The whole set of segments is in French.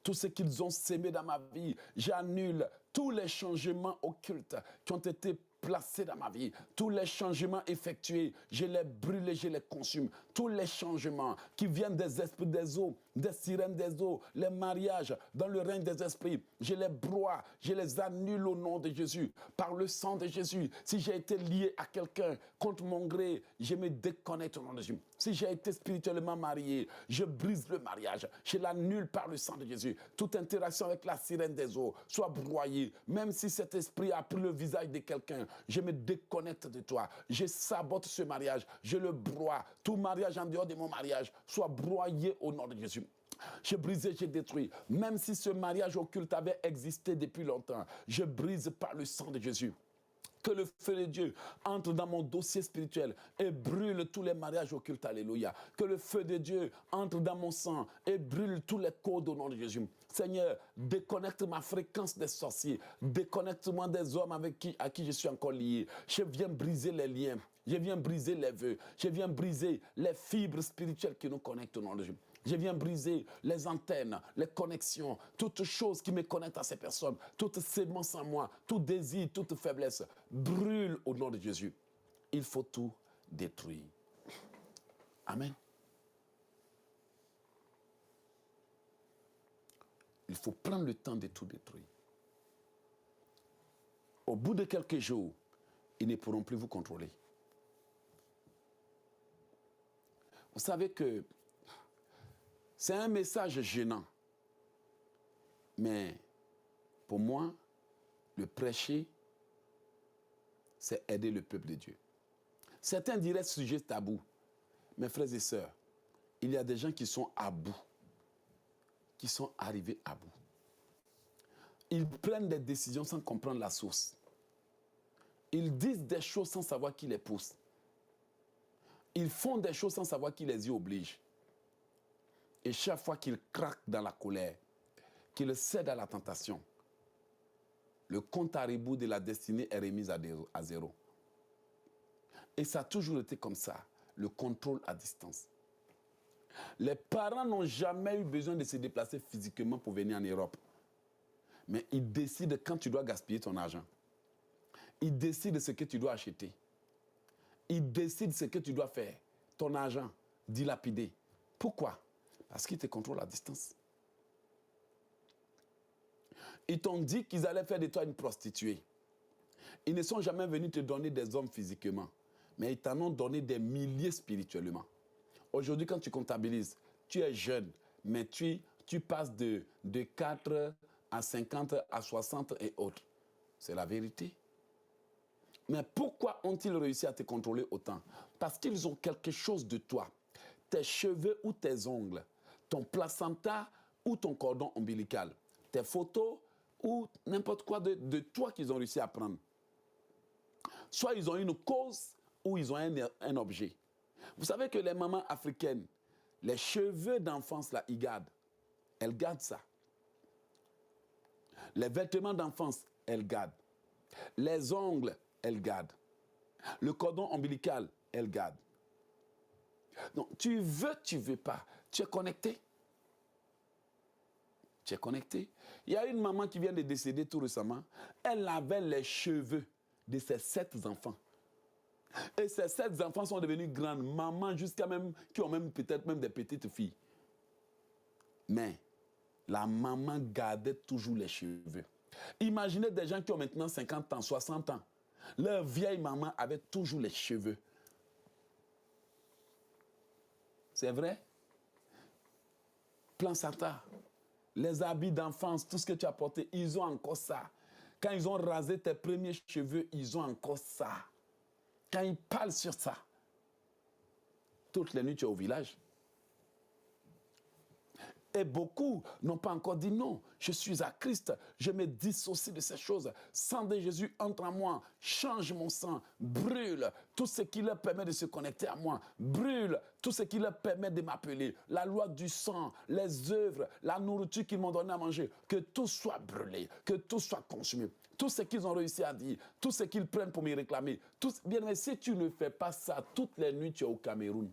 tout ce qu'ils ont sémé dans ma vie. J'annule tous les changements occultes qui ont été placés dans ma vie, tous les changements effectués, je les brûle, je les consume. Tous les changements qui viennent des esprits des eaux, des sirènes des eaux, les mariages dans le règne des esprits, je les broie, je les annule au nom de Jésus, par le sang de Jésus. Si j'ai été lié à quelqu'un contre mon gré, je me déconnecte au nom de Jésus. Si j'ai été spirituellement marié, je brise le mariage, je l'annule par le sang de Jésus. Toute interaction avec la sirène des eaux soit broyée, même si cet esprit a pris le visage de quelqu'un, je me déconnecte de toi, je sabote ce mariage, je le broie. Tout mariage en dehors de mon mariage soit broyé au nom de Jésus. Je brise et je détruis. Même si ce mariage occulte avait existé depuis longtemps, je brise par le sang de Jésus. Que le feu de Dieu entre dans mon dossier spirituel et brûle tous les mariages occultes, alléluia. Que le feu de Dieu entre dans mon sang et brûle tous les codes au nom de Jésus. Seigneur, déconnecte ma fréquence des sorciers, déconnecte-moi des hommes à qui je suis encore lié. Je viens briser les liens, je viens briser les vœux, je viens briser les fibres spirituelles qui nous connectent au nom de Jésus. Je viens briser les antennes, les connexions, toutes choses qui me connectent à ces personnes, toute sémence en moi, tout désir, toute faiblesse, brûle au nom de Jésus. Il faut tout détruire. Amen. Il faut prendre le temps de tout détruire. Au bout de quelques jours, ils ne pourront plus vous contrôler. Vous savez que c'est un message gênant. Mais pour moi, le prêcher, c'est aider le peuple de Dieu. Certains diraient sujet tabou. Mes frères et sœurs, il y a des gens qui sont à bout, qui sont arrivés à bout. Ils prennent des décisions sans comprendre la source. Ils disent des choses sans savoir qui les pousse. Ils font des choses sans savoir qui les y oblige. Et chaque fois qu'ils craquent dans la colère, qu'ils cèdent à la tentation, le compte à rebours de la destinée est remis à zéro. Et ça a toujours été comme ça, le contrôle à distance. Les parents n'ont jamais eu besoin de se déplacer physiquement pour venir en Europe. Mais ils décident quand tu dois gaspiller ton argent. Ils décident ce que tu dois acheter. Ils décident ce que tu dois faire. Ton argent, dilapider. Pourquoi ? Parce qu'ils te contrôlent à distance. Ils t'ont dit qu'ils allaient faire de toi une prostituée. Ils ne sont jamais venus te donner des hommes physiquement, mais ils t'en ont donné des milliers spirituellement. Aujourd'hui, quand tu comptabilises, tu es jeune, mais tu passes de 4 à 50 à 60 et autres. C'est la vérité. Mais pourquoi ont-ils réussi à te contrôler autant? Parce qu'ils ont quelque chose de toi. Tes cheveux ou tes ongles, ton placenta ou ton cordon ombilical, tes photos ou n'importe quoi de toi qu'ils ont réussi à prendre. Soit ils ont une cause ou ils ont un objet. Vous savez que les mamans africaines, les cheveux d'enfance, là, ils gardent. Elles gardent ça. Les vêtements d'enfance, elles gardent. Les ongles, elles gardent. Le cordon ombilical, elles gardent. Donc, tu veux pas. Tu es connecté. Tu es connecté. Il y a une maman qui vient de décéder tout récemment. Elle avait les cheveux de ses 7 enfants. Et ces 7 enfants sont devenus grandes mamans, jusqu'à même, qui ont même peut-être même des petites filles. Mais la maman gardait toujours les cheveux. Imaginez des gens qui ont maintenant 50 ans, 60 ans. Leur vieille maman avait toujours les cheveux. C'est vrai? Plan Sata, les habits d'enfance, tout ce que tu as porté, ils ont encore ça. Quand ils ont rasé tes premiers cheveux, ils ont encore ça. Quand ils parlent sur ça, toutes les nuits tu es au village. Et beaucoup n'ont pas encore dit non. Je suis à Christ. Je me dissocie de ces choses. Sang de Jésus entre en moi. Change mon sang. Brûle tout ce qui leur permet de se connecter à moi. Brûle tout ce qui leur permet de m'appeler. La loi du sang, les œuvres, la nourriture qu'ils m'ont donné à manger. Que tout soit brûlé. Que tout soit consumé. Tout ce qu'ils ont réussi à dire. Tout ce qu'ils prennent pour me réclamer. Bien, mais si tu ne fais pas ça, toutes les nuits tu es au Cameroun.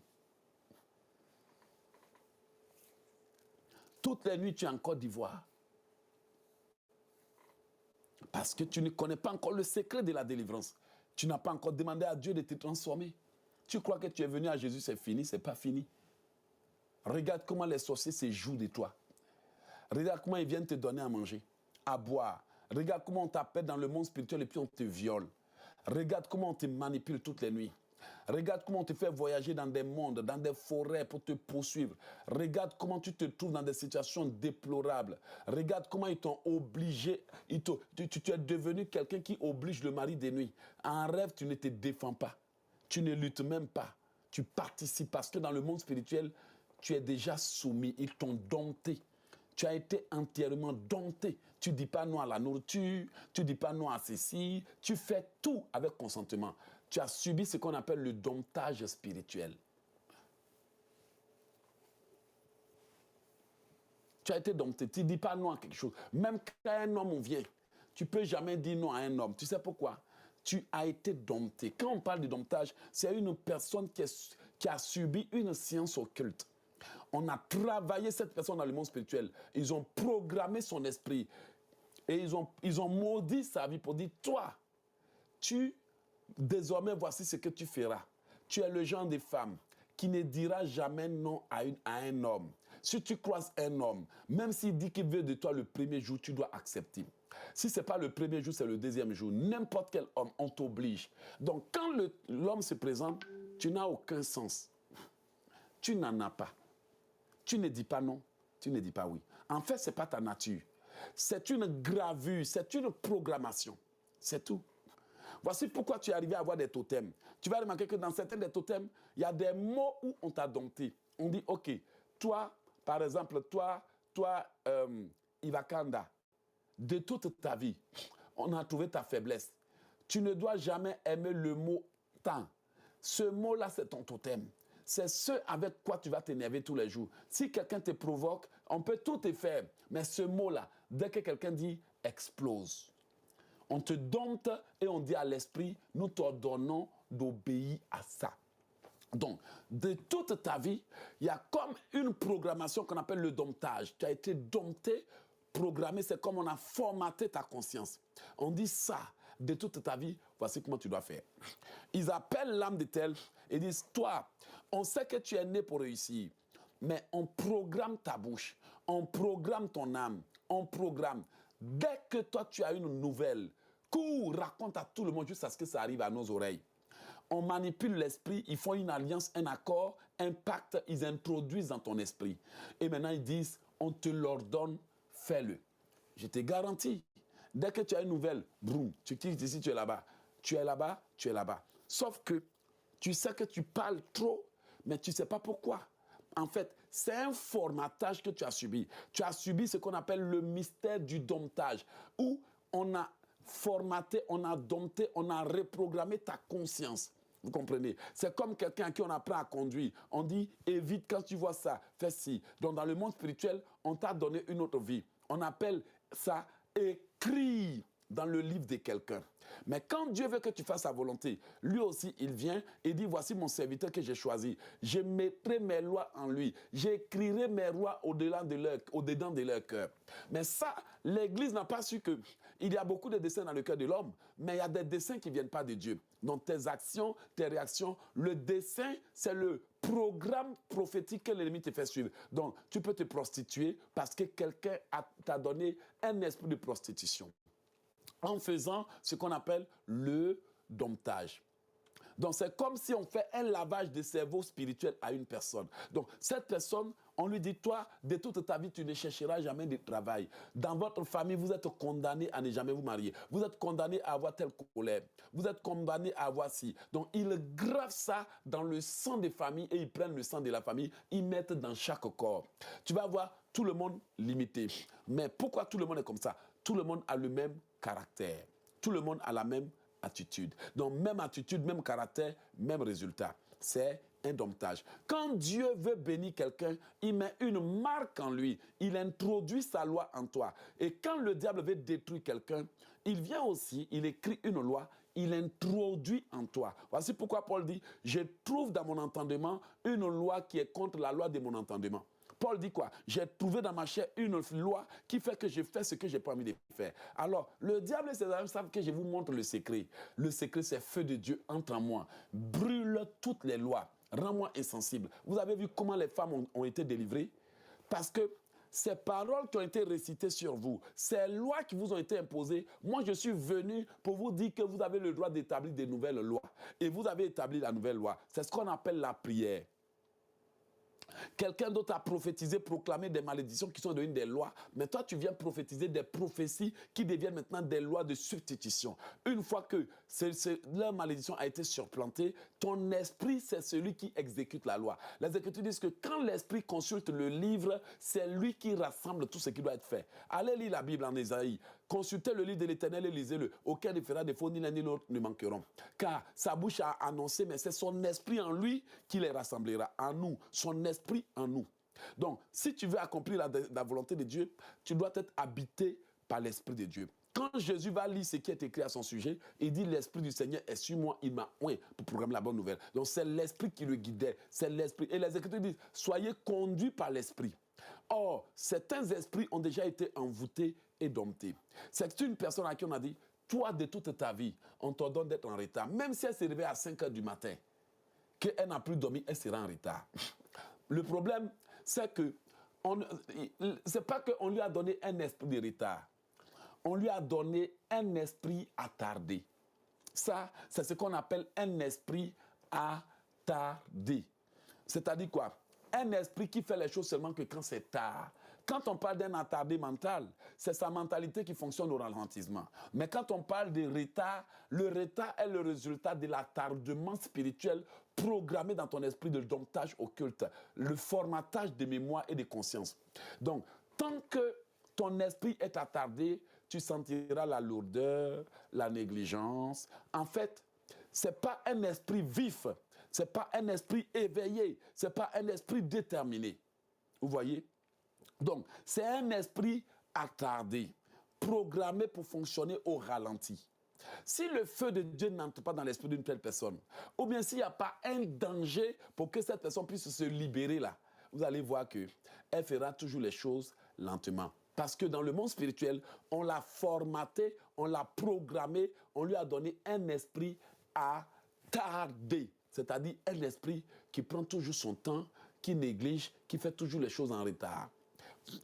Toutes les nuits, tu es en Côte d'Ivoire. Parce que tu ne connais pas encore le secret de la délivrance. Tu n'as pas encore demandé à Dieu de te transformer. Tu crois que tu es venu à Jésus, c'est fini, c'est pas fini. Regarde comment les sorciers se jouent de toi. Regarde comment ils viennent te donner à manger, à boire. Regarde comment on t'appelle dans le monde spirituel et puis on te viole. Regarde comment on te manipule toutes les nuits. Regarde comment on te fait voyager dans des mondes, dans des forêts pour te poursuivre. Regarde comment tu te trouves dans des situations déplorables. Regarde comment ils t'ont obligé. Tu es devenu quelqu'un qui oblige le mari des nuits. En rêve, tu ne te défends pas. Tu ne luttes même pas. Tu participes parce que dans le monde spirituel, tu es déjà soumis. Ils t'ont dompté. Tu as été entièrement dompté. Tu ne dis pas non à la nourriture, tu ne dis pas non à ceci. Tu fais tout avec consentement. Tu as subi ce qu'on appelle le domptage spirituel. Tu as été dompté. Tu ne dis pas non à quelque chose. Même quand un homme vient, tu ne peux jamais dire non à un homme. Tu sais pourquoi? Tu as été dompté. Quand on parle de domptage, c'est une personne qui a subi une science occulte. On a travaillé cette personne dans le monde spirituel. Ils ont programmé son esprit. Et ils ont maudit sa vie pour dire, toi, désormais, voici ce que tu feras. Tu es le genre de femme qui ne dira jamais non à un homme. Si tu croises un homme, même s'il dit qu'il veut de toi le premier jour, tu dois accepter. Si ce n'est pas le premier jour, c'est le deuxième jour. N'importe quel homme, on t'oblige. Donc, quand l'homme se présente, tu n'as aucun sens. Tu n'en as pas. Tu ne dis pas non, tu ne dis pas oui. En fait, ce n'est pas ta nature. C'est une gravure, c'est une programmation. C'est tout. Voici pourquoi tu es arrivé à avoir des totems. Tu vas remarquer que dans certains des totems, il y a des mots où on t'a dompté. On dit, OK, toi, par exemple, toi, Ivakanda, de toute ta vie, on a trouvé ta faiblesse. Tu ne dois jamais aimer le mot « tant ». Ce mot-là, c'est ton totem. C'est ce avec quoi tu vas t'énerver tous les jours. Si quelqu'un te provoque, on peut tout te faire. Mais ce mot-là, dès que quelqu'un dit « explose », on te dompte et on dit à l'esprit, nous t'ordonnons d'obéir à ça. Donc, de toute ta vie, il y a comme une programmation qu'on appelle le domptage. Tu as été dompté, programmé, c'est comme on a formaté ta conscience. On dit ça, de toute ta vie, voici comment tu dois faire. Ils appellent l'âme de tel et disent, toi, on sait que tu es né pour réussir, mais on programme ta bouche, on programme ton âme, on programme. Dès que toi, tu as une nouvelle, cours, raconte à tout le monde jusqu'à ce que ça arrive à nos oreilles. On manipule l'esprit, ils font une alliance, un accord, un pacte, ils introduisent dans ton esprit. Et maintenant, ils disent, on te l'ordonne, fais-le. Je te garantis, dès que tu as une nouvelle, boum, tu quittes ici, tu es là-bas. Tu es là-bas, tu es là-bas. Sauf que tu sais que tu parles trop, mais tu ne sais pas pourquoi. En fait, c'est un formatage que tu as subi. Tu as subi ce qu'on appelle le mystère du domptage, où on a formaté, on a dompté, on a reprogrammé ta conscience. Vous comprenez? C'est comme quelqu'un à qui on apprend à conduire. On dit, évite quand tu vois ça, fais ci. Donc dans le monde spirituel, on t'a donné une autre vie. On appelle ça écrit dans le livre de quelqu'un. Mais quand Dieu veut que tu fasses sa volonté, lui aussi, il vient et dit, voici mon serviteur que j'ai choisi. Je mettrai mes lois en lui. J'écrirai mes lois au-dedans de leur cœur. Mais ça, l'Église n'a pas su que il y a beaucoup de desseins dans le cœur de l'homme, mais il y a des desseins qui ne viennent pas de Dieu. Donc tes actions, tes réactions, le dessein, c'est le programme prophétique que l'ennemi te fait suivre. Donc tu peux te prostituer parce que quelqu'un t'a donné un esprit de prostitution, en faisant ce qu'on appelle le domptage. Donc, c'est comme si on fait un lavage de cerveau spirituel à une personne. Donc, cette personne, on lui dit, toi, de toute ta vie, tu ne chercheras jamais de travail. Dans votre famille, vous êtes condamné à ne jamais vous marier. Vous êtes condamné à avoir telle colère. Vous êtes condamné à avoir ci. Donc, ils gravent ça dans le sang des familles et ils prennent le sang de la famille, ils mettent dans chaque corps. Tu vas voir tout le monde limité. Mais pourquoi tout le monde est comme ça? Tout le monde a le même caractère. Tout le monde a la même attitude. Donc, même attitude, même caractère, même résultat. C'est un domptage. Quand Dieu veut bénir quelqu'un, il met une marque en lui. Il introduit sa loi en toi. Et quand le diable veut détruire quelqu'un, il vient aussi, il écrit une loi, il introduit en toi. Voici pourquoi Paul dit, je trouve dans mon entendement une loi qui est contre la loi de mon entendement. Paul dit quoi? J'ai trouvé dans ma chair une loi qui fait que je fais ce que je n'ai pas envie de faire. Alors, le diable et ses amis savent que je vous montre le secret. Le secret, c'est feu de Dieu entre en moi. Brûle toutes les lois. Rends-moi insensible. Vous avez vu comment les femmes ont été délivrées? Parce que ces paroles qui ont été récitées sur vous, ces lois qui vous ont été imposées, moi je suis venu pour vous dire que vous avez le droit d'établir des nouvelles lois. Et vous avez établi la nouvelle loi. C'est ce qu'on appelle la prière. Quelqu'un d'autre a prophétisé, proclamé des malédictions qui sont devenues des lois. Mais toi, tu viens prophétiser des prophéties qui deviennent maintenant des lois de substitution. Une fois que leur malédiction a été surplantée, ton esprit, c'est celui qui exécute la loi. Les Écritures disent que quand l'esprit consulte le livre, c'est lui qui rassemble tout ce qui doit être fait. Allez lire la Bible en Ésaïe. Consultez le livre de l'Éternel et lisez-le. Aucun ne fera défaut, ni l'un ni l'autre ne manqueront. Car sa bouche a annoncé, mais c'est son esprit en lui qui les rassemblera. En nous, son esprit en nous. Donc, si tu veux accomplir la volonté de Dieu, tu dois être habité par l'Esprit de Dieu. Quand Jésus va lire ce qui est écrit à son sujet, il dit « L'Esprit du Seigneur est sur moi, il m'a oint pour proclamer la bonne nouvelle. » Donc, c'est l'Esprit qui le guidait, c'est l'Esprit. Et les Écritures disent « Soyez conduits par l'Esprit. » Or, certains esprits ont déjà été envoûtés et domptés. C'est une personne à qui on a dit « Toi, de toute ta vie, on t'ordonne d'être en retard. » Même si elle s'est réveillée à 5 heures du matin, qu'elle n'a plus dormi, elle sera en retard. Le problème, c'est que c'est pas qu'on lui a donné un esprit de retard. On lui a donné un esprit attardé. Ça, c'est ce qu'on appelle un esprit attardé. C'est-à-dire quoi? Un esprit qui fait les choses seulement que quand c'est tard. Quand on parle d'un attardé mental, c'est sa mentalité qui fonctionne au ralentissement. Mais quand on parle de retard, le retard est le résultat de l'attardement spirituel programmé dans ton esprit de domptage occulte, le formatage de mémoire et de conscience. Donc, tant que ton esprit est attardé, tu sentiras la lourdeur, la négligence. En fait, ce n'est pas un esprit vif, ce n'est pas un esprit éveillé, ce n'est pas un esprit déterminé. Vous voyez? Donc, c'est un esprit attardé, programmé pour fonctionner au ralenti. Si le feu de Dieu n'entre pas dans l'esprit d'une telle personne, ou bien s'il n'y a pas un danger pour que cette personne puisse se libérer là, vous allez voir qu'elle fera toujours les choses lentement. Parce que dans le monde spirituel, on l'a formaté, on l'a programmé, on lui a donné un esprit attardé. C'est-à-dire un esprit qui prend toujours son temps, qui néglige, qui fait toujours les choses en retard.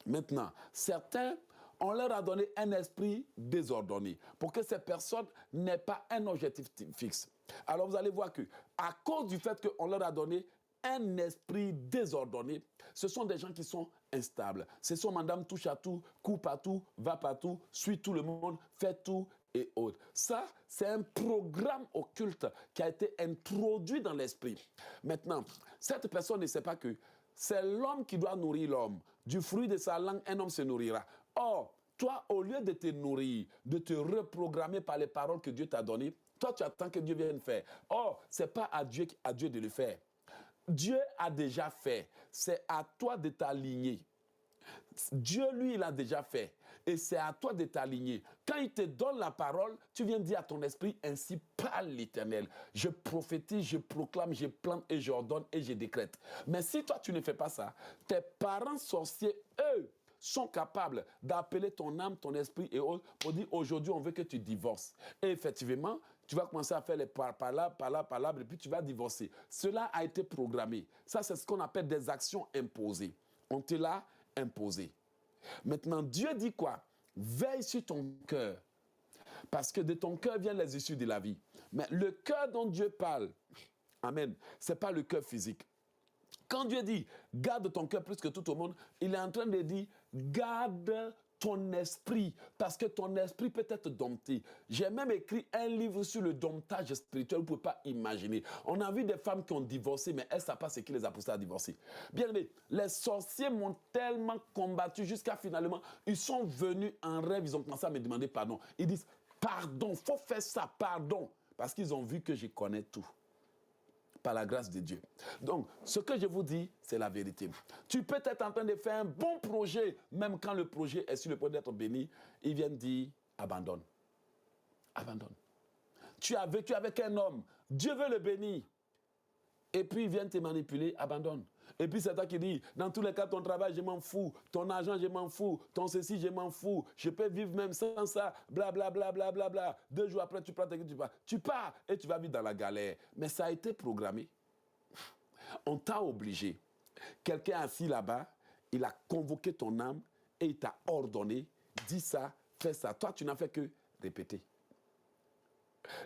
Maintenant, certains, on leur a donné un esprit désordonné pour que ces personnes n'aient pas un objectif fixe. Alors vous allez voir que, à cause du fait qu'on leur a donné un esprit désordonné, ce sont des gens qui sont instables. Ce sont madame touche à tout, coupe à tout, va partout, suit tout le monde, fait tout et autres. Ça, c'est un programme occulte qui a été introduit dans l'esprit. Maintenant, cette personne ne sait pas que c'est l'homme qui doit nourrir l'homme. Du fruit de sa langue, un homme se nourrira. Or, toi, au lieu de te nourrir, de te reprogrammer par les paroles que Dieu t'a données, toi, tu attends que Dieu vienne faire. Or, ce n'est pas à Dieu de le faire. Dieu a déjà fait. C'est à toi de t'aligner. Dieu, lui, il a déjà fait. Et c'est à toi de t'aligner. Quand il te donne la parole, tu viens dire à ton esprit, ainsi parle l'Éternel. Je prophétise, je proclame, je plante et j'ordonne et je décrète. Mais si toi, tu ne fais pas ça, tes parents sorciers, eux, sont capables d'appeler ton âme, ton esprit et autres pour dire aujourd'hui on veut que tu divorces. Et effectivement, tu vas commencer à faire les palabres et puis tu vas divorcer. Cela a été programmé. Ça, c'est ce qu'on appelle des actions imposées. On te l'a imposé. Maintenant, Dieu dit quoi? Veille sur ton cœur. Parce que de ton cœur viennent les issues de la vie. Mais le cœur dont Dieu parle, amen, ce n'est pas le cœur physique. Quand Dieu dit, garde ton cœur plus que tout au monde, il est en train de dire, garde ton esprit, parce que ton esprit peut être dompté. J'ai même écrit un livre sur le domptage spirituel, vous ne pouvez pas imaginer. On a vu des femmes qui ont divorcé, mais elles ne savent pas ce qui les a poussées à divorcer. Bien aimé, les sorciers m'ont tellement combattu jusqu'à finalement, ils sont venus en rêve, ils ont commencé à me demander pardon. Ils disent, pardon, il faut faire ça, pardon, parce qu'ils ont vu que je connais tout. Par la grâce de Dieu. Donc, ce que je vous dis, c'est la vérité. Tu peux être en train de faire un bon projet, même quand le projet est sur le point d'être béni, ils viennent dire, abandonne. Abandonne. Tu as vécu avec un homme, Dieu veut le bénir. Et puis, ils viennent te manipuler, abandonne. Et puis c'est toi qui dis, dans tous les cas, ton travail, je m'en fous. Ton argent, je m'en fous. Ton ceci, je m'en fous. Je peux vivre même sans ça. Bla, bla, bla, bla, bla, bla. 2 jours après, tu prends tes... Tu pars et tu vas vivre dans la galère. Mais ça a été programmé. On t'a obligé. Quelqu'un assis là-bas, il a convoqué ton âme et il t'a ordonné, dis ça, fais ça. Toi, tu n'as fait que répéter.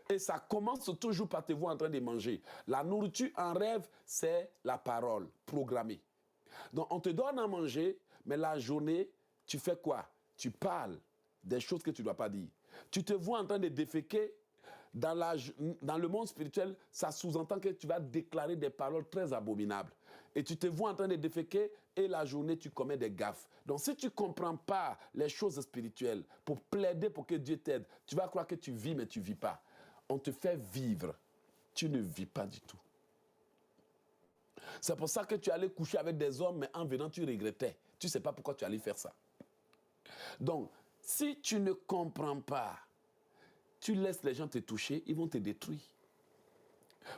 Et ça commence toujours par te voir en train de manger. La nourriture en rêve, c'est la parole programmée. Donc, on te donne à manger, mais la journée, tu fais quoi? Tu parles des choses que tu ne dois pas dire. Tu te vois en train de déféquer. Dans le monde spirituel, ça sous-entend que tu vas déclarer des paroles très abominables. Et tu te vois en train de déféquer et la journée, tu commets des gaffes. Donc, si tu ne comprends pas les choses spirituelles pour plaider pour que Dieu t'aide, tu vas croire que tu vis, mais tu ne vis pas. On te fait vivre. Tu ne vis pas du tout. C'est pour ça que tu allais coucher avec des hommes, mais en venant, tu regrettais. Tu ne sais pas pourquoi tu allais faire ça. Donc, si tu ne comprends pas, tu laisses les gens te toucher, ils vont te détruire.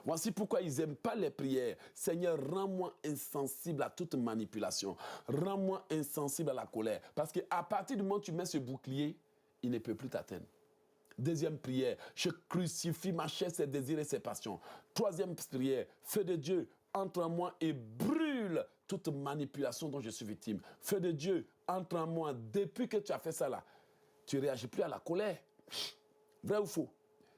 Voici pourquoi ils n'aiment pas les prières. Seigneur, rends-moi insensible à toute manipulation. Rends-moi insensible à la colère. Parce qu'à partir du moment où tu mets ce bouclier, il ne peut plus t'atteindre. Deuxième prière, je crucifie ma chair, ses désirs et ses passions. Troisième prière, feu de Dieu, entre en moi et brûle toute manipulation dont je suis victime. Feu de Dieu, entre en moi. Depuis que tu as fait ça là, tu ne réagis plus à la colère. Vrai ou faux?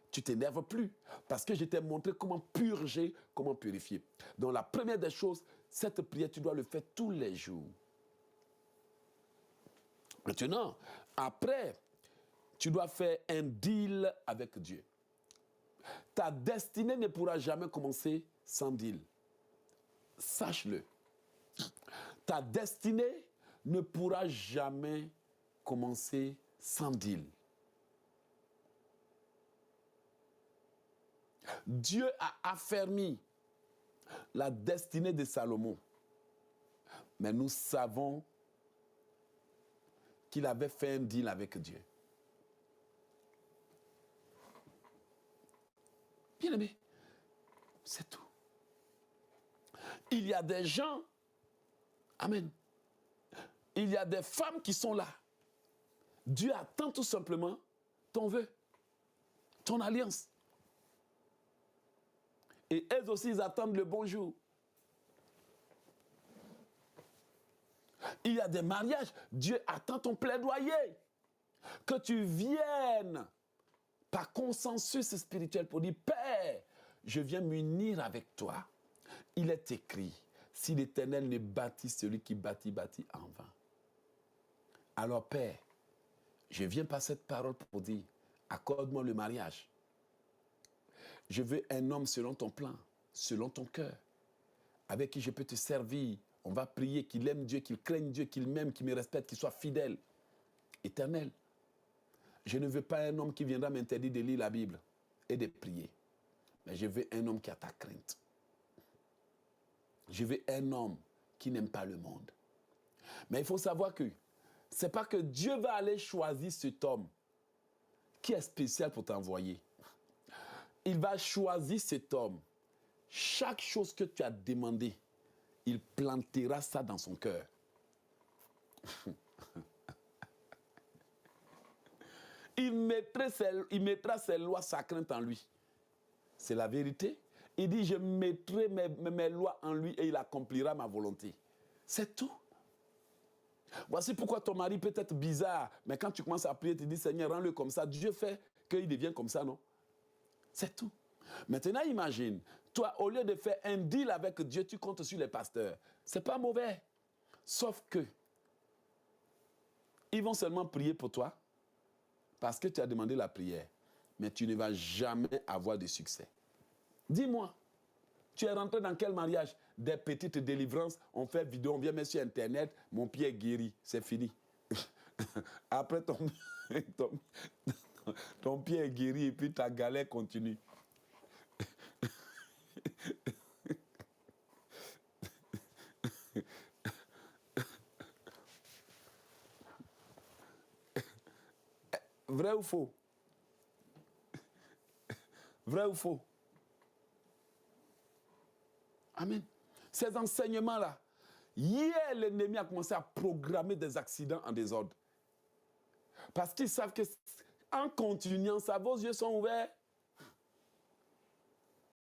Tu t'énerves plus parce que je t'ai montré comment purger, comment purifier. Donc la première des choses, cette prière, tu dois le faire tous les jours. Maintenant, après, tu dois faire un deal avec Dieu. Ta destinée ne pourra jamais commencer sans deal. Sache-le. Ta destinée ne pourra jamais commencer sans deal. Dieu a affermi la destinée de Salomon. Mais nous savons qu'il avait fait un deal avec Dieu. Bien-aimé, c'est tout. Il y a des gens, amen, il y a des femmes qui sont là. Dieu attend tout simplement ton vœu, ton alliance. Et elles aussi, ils attendent le bonjour. Il y a des mariages, Dieu attend ton plaidoyer. Que tu viennes par consensus spirituel pour dire, Père, je viens m'unir avec toi. Il est écrit, si l'Éternel ne bâtit, celui qui bâtit, bâtit en vain. Alors Père, je viens par cette parole pour dire, accorde-moi le mariage. Je veux un homme selon ton plan, selon ton cœur, avec qui je peux te servir. On va prier qu'il aime Dieu, qu'il craigne Dieu, qu'il m'aime, qu'il me respecte, qu'il soit fidèle, éternel. Je ne veux pas un homme qui viendra m'interdire de lire la Bible et de prier. Mais je veux un homme qui a ta crainte. Je veux un homme qui n'aime pas le monde. Mais il faut savoir que ce n'est pas que Dieu va aller choisir cet homme qui est spécial pour t'envoyer. Il va choisir cet homme. Chaque chose que tu as demandé, il plantera ça dans son cœur. Il mettra ses lois, sa crainte en lui. C'est la vérité. Il dit, je mettrai mes lois en lui et il accomplira ma volonté. C'est tout. Voici pourquoi ton mari peut être bizarre, mais quand tu commences à prier, tu dis, Seigneur, rends-le comme ça. Dieu fait qu'il devienne comme ça, non? C'est tout. Maintenant, imagine, toi, au lieu de faire un deal avec Dieu, tu comptes sur les pasteurs. Ce n'est pas mauvais. Sauf que, ils vont seulement prier pour toi parce que tu as demandé la prière. Mais tu ne vas jamais avoir de succès. Dis-moi, tu es rentré dans quel mariage? Des petites délivrances, on fait vidéo, on vient mettre sur Internet, mon pied est guéri, c'est fini. Après, ton pied est guéri et puis ta galère continue. Vrai ou faux? Vrai ou faux? Amen. Ces enseignements-là, hier, l'ennemi a commencé à programmer des accidents en désordre. Parce qu'ils savent qu'en continuant ça, vos yeux sont ouverts.